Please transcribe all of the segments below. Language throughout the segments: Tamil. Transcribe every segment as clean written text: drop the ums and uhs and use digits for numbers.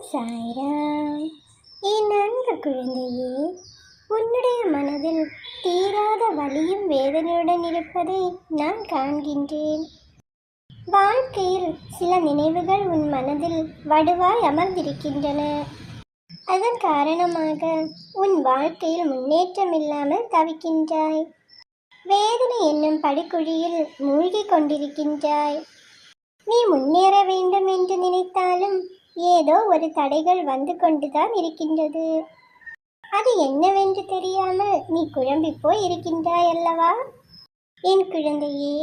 சாய்ராம். என் அன்பு குழந்தையே, உன்னுடைய மனதில் தீராத வலியும் வேதனையுடன் இருப்பதை நான் காண்கின்றேன். வாழ்க்கையில் சில நினைவுகள் உன் மனதில் வடுவாய் அமர்ந்திருக்கின்றன. அதன் காரணமாக உன் வாழ்க்கையில் முன்னேற்றம் இல்லாமல் தவிக்கின்றாய். வேதனை என்னும் படுகுழியில் மூழ்கி கொண்டிருக்கின்றாய். நீ முன்னேற வேண்டும் என்று நினைத்தாலும் ஏதோ ஒரு தடைகள் வந்து கொண்டுதான் இருக்கின்றது. அது என்னவென்று தெரியாமல் நீ குழம்பி போய் இருக்கின்றாய் அல்லவா? என் குழந்தையே,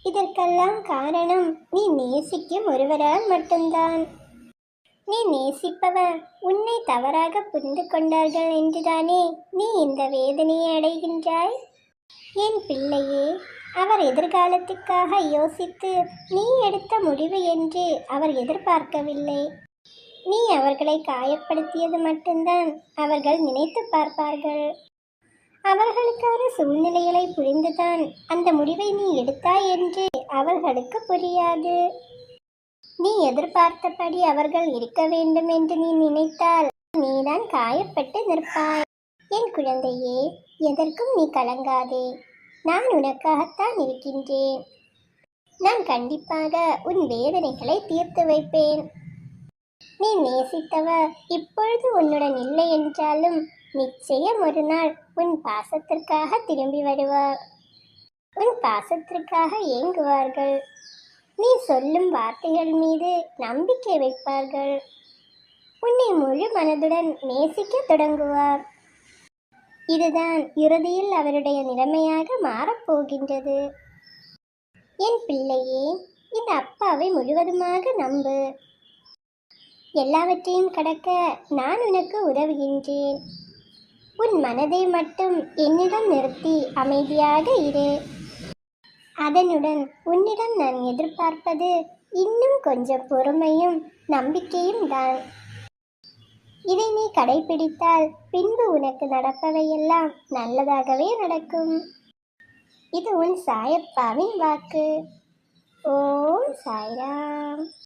இதற்கெல்லாம் காரணம் நீ நேசிக்கும் ஒருவரால் மட்டும்தான். நீ நேசிப்பவர் உன்னை தவறாக புரிந்து கொண்டார்கள் என்றுதானே நீ இந்த வேதனையை அடைகின்றாய். என் பிள்ளையே, அவர் எதிர்காலத்துக்காக யோசித்து நீ எடுத்த முடிவு என்று அவர் எதிர்பார்க்கவில்லை. நீ அவர்களை காயப்படுத்தியது மட்டும்தான் அவர்கள் நினைத்து பார்ப்பார்கள். அவர்களுக்கான சூழ்நிலைகளை புரிந்துதான் அந்த முடிவை நீ எடுத்தாய் என்று அவர்களுக்கு புரியாது. நீ எதிர்பார்த்தபடி அவர்கள் இருக்க வேண்டும் என்று நீ நினைத்தால் நீதான் காயப்பட்டு நிற்பாய். என் குழந்தையே, எதற்கும் நீ கலங்காதே. நான் உனக்காகத்தான் இருக்கின்றேன். நான் கண்டிப்பாக உன் வேதனைகளை தீர்த்து வைப்பேன். நீ நேசித்தவர் இப்பொழுது உன்னுடன் இல்லை என்றாலும் நிச்சயம் ஒரு நாள் உன் பாசத்திற்காக திரும்பி வருவார். உன் பாசத்திற்காக ஏங்குவார்கள். நீ சொல்லும் வார்த்தைகள் மீது நம்பிக்கை வைப்பார்கள். உன்னை முழு மனதுடன் நேசிக்க தொடங்குவார். இதுதான் இறுதியில் அவருடைய நிலைமையாக மாறப்போகின்றது. என் பிள்ளையே, இந்த அப்பாவை முழுவதுமாக நம்பு. எல்லாவற்றையும் கடக்க நான் உனக்கு உதவுகின்றேன். உன் மனதை மட்டும் என்னிடம் நிறுத்தி அமைதியாக இரு. அதனுடன் உன்னிடம் நான் எதிர்பார்ப்பது இன்னும் கொஞ்சம் பொறுமையும் நம்பிக்கையும் தான். இதை நீ கடைபிடித்தால் பின்பு உனக்கு நடப்பவையெல்லாம் நல்லதாகவே நடக்கும். இது உன் சாயப்பாவின் வாக்கு. ஓம் சாய்ராம்.